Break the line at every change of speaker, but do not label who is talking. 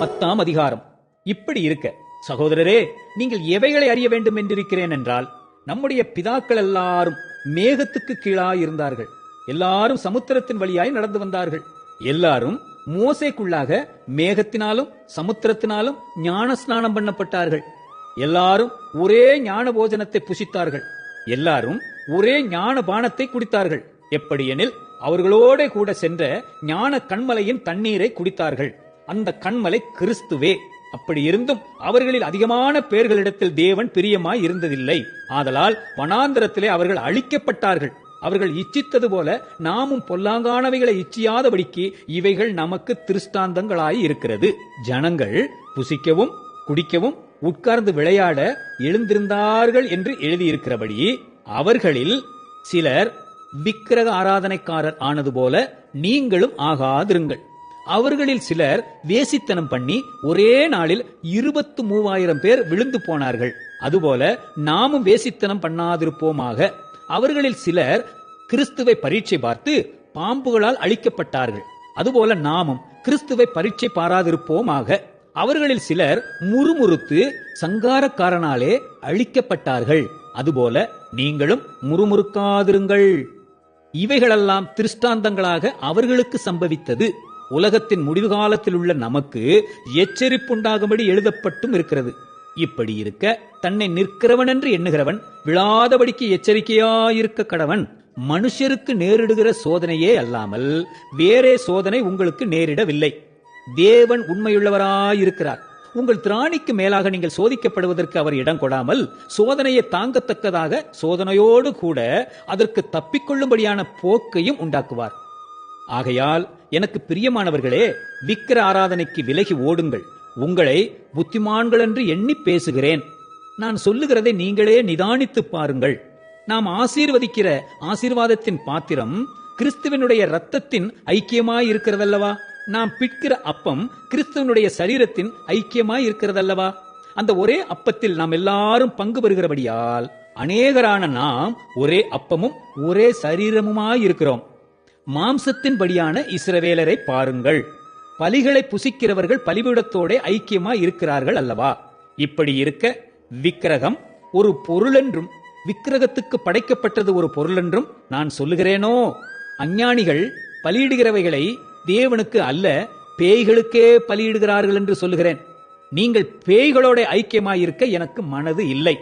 10ஆம் அதிகாரம். இப்படி இருக்க சகோதரரே, நீங்கள் எவைகளை அறிய வேண்டும் என்றிருக்கிறேன் என்றால், நம்முடைய பிதாக்கள் எல்லாரும் மேகத்துக்கு கீழாய் இருந்தார்கள். எல்லாரும் சமுத்திரத்தின் வழியாய் நடந்து வந்தார்கள். எல்லாரும் மோசேக்குள்ளாக மேகத்தினாலும் சமுத்திரத்தினாலும் ஞான ஸ்நானம் பண்ணப்பட்டார்கள். எல்லாரும் ஒரே ஞான போஜனத்தை புசித்தார்கள். எல்லாரும் ஒரே ஞான பானத்தை குடித்தார்கள். எப்படியெனில் அவர்களோட கூட சென்ற ஞான கண்மலையின் தண்ணீரை குடித்தார்கள். அந்த கண்மலை கிறிஸ்துவே. அப்படி இருந்தும் அவர்களில் அதிகமான பேர்களிடத்தில் தேவன் பிரியமாய் இருந்ததில்லை. ஆதலால் வனாந்தரத்திலே அவர்கள் அழிக்கப்பட்டார்கள். அவர்கள் இச்சித்தது போல நாமும் பொல்லாங்கானவைகளை இச்சியாதபடிக்கு இவைகள் நமக்கு திருஷ்டாந்தங்களாய் இருக்கிறது. ஜனங்கள் புசிக்கவும் குடிக்கவும் உட்கார்ந்து விளையாட எழுந்திருந்தார்கள் என்று எழுதியிருக்கிறபடி அவர்களில் சிலர் விக்கிரக ஆராதனைக்காரர் ஆனது போல நீங்களும் ஆகாதிருங்கள். அவர்களில் சிலர் வேசித்தனம் பண்ணி ஒரே நாளில் 23,000 பேர் விழுந்து போனார்கள். அதுபோல நாமும் வேசித்தனம் பண்ணாதிருப்போமாக. அவர்களில் சிலர் கிறிஸ்துவை பரீட்சை பார்த்து பாம்புகளால் அழிக்கப்பட்டார்கள். அதுபோல நாமும் கிறிஸ்துவை பரீட்சை பாராதிருப்போமாக. அவர்களில் சிலர் முறுமுறுத்து சங்காரக்காரனாலே அழிக்கப்பட்டார்கள். அதுபோல நீங்களும் முறுமுறுக்காதிருங்கள். இவைகளெல்லாம் திருஷ்டாந்தங்களாக அவர்களுக்கு சம்பவித்தது. உலகத்தின் முடிவு காலத்தில் உள்ள நமக்கு எச்சரிப்புண்டாகும்படி எழுதப்பட்டும் இருக்கிறது. இப்படி இருக்க தன்னை நிற்கிறவன் என்று எண்ணுகிறவன் விழாதபடிக்கு எச்சரிக்கையாயிருக்க கடவன். மனுஷருக்கு நேரிடுகிற சோதனையே அல்லாமல் வேறே சோதனை உங்களுக்கு நேரிடவில்லை. தேவன் உண்மையுள்ளவராயிருக்கிறார். உங்கள் திராணிக்கு மேலாக நீங்கள் சோதிக்கப்படுவதற்கு அவர் இடம் கொடாமல் சோதனையை தாங்கத்தக்கதாக சோதனையோடு கூட அதற்கு தப்பிக்கொள்ளும்படியான போக்கையும் உண்டாக்குவார். ஆகையால் எனக்கு பிரியமானவர்களே, விக்கிர ஆராதனைக்கு விலகி ஓடுங்கள். உங்களை புத்திமான்கள் என்று எண்ணி பேசுகிறேன். நான் சொல்லுகிறதை நீங்களே நிதானித்து பாருங்கள். நாம் ஆசீர்வதிக்கிற ஆசீர்வாதத்தின் பாத்திரம் கிறிஸ்துவனுடைய இரத்தத்தின் ஐக்கியமாய் இருக்கிறதல்லவா? நாம் பிட்கிற அப்பம் கிறிஸ்துவனுடைய சரீரத்தின் ஐக்கியமாய் இருக்கிறதல்லவா? அந்த ஒரே அப்பத்தில் நாம் எல்லாரும் பங்கு பெறுகிறபடியால் அநேகரான நாம் ஒரே அப்பமும் ஒரே சரீரமுமாயிருக்கிறோம். மாம்சத்தின்படியான இஸ்ரவேலரை பாருங்கள். பலிகளை புசிக்கிறவர்கள் பலிபீடத்தோட ஐக்கியமாய் இருக்கிறார்கள் அல்லவா? இப்படி இருக்க விக்கிரகம் ஒரு பொருளென்றும் விக்கிரகத்துக்கு படைக்கப்பட்டது ஒரு பொருளென்றும் நான் சொல்லுகிறேனோ? அஞ்ஞானிகள் பலியிடுகிறவைகளை தேவனுக்கு அல்ல பேய்களுக்கே பலியிடுகிறார்கள் என்று சொல்லுகிறேன். நீங்கள் பேய்களோட ஐக்கியமாயிருக்க எனக்கு மனது இல்லை.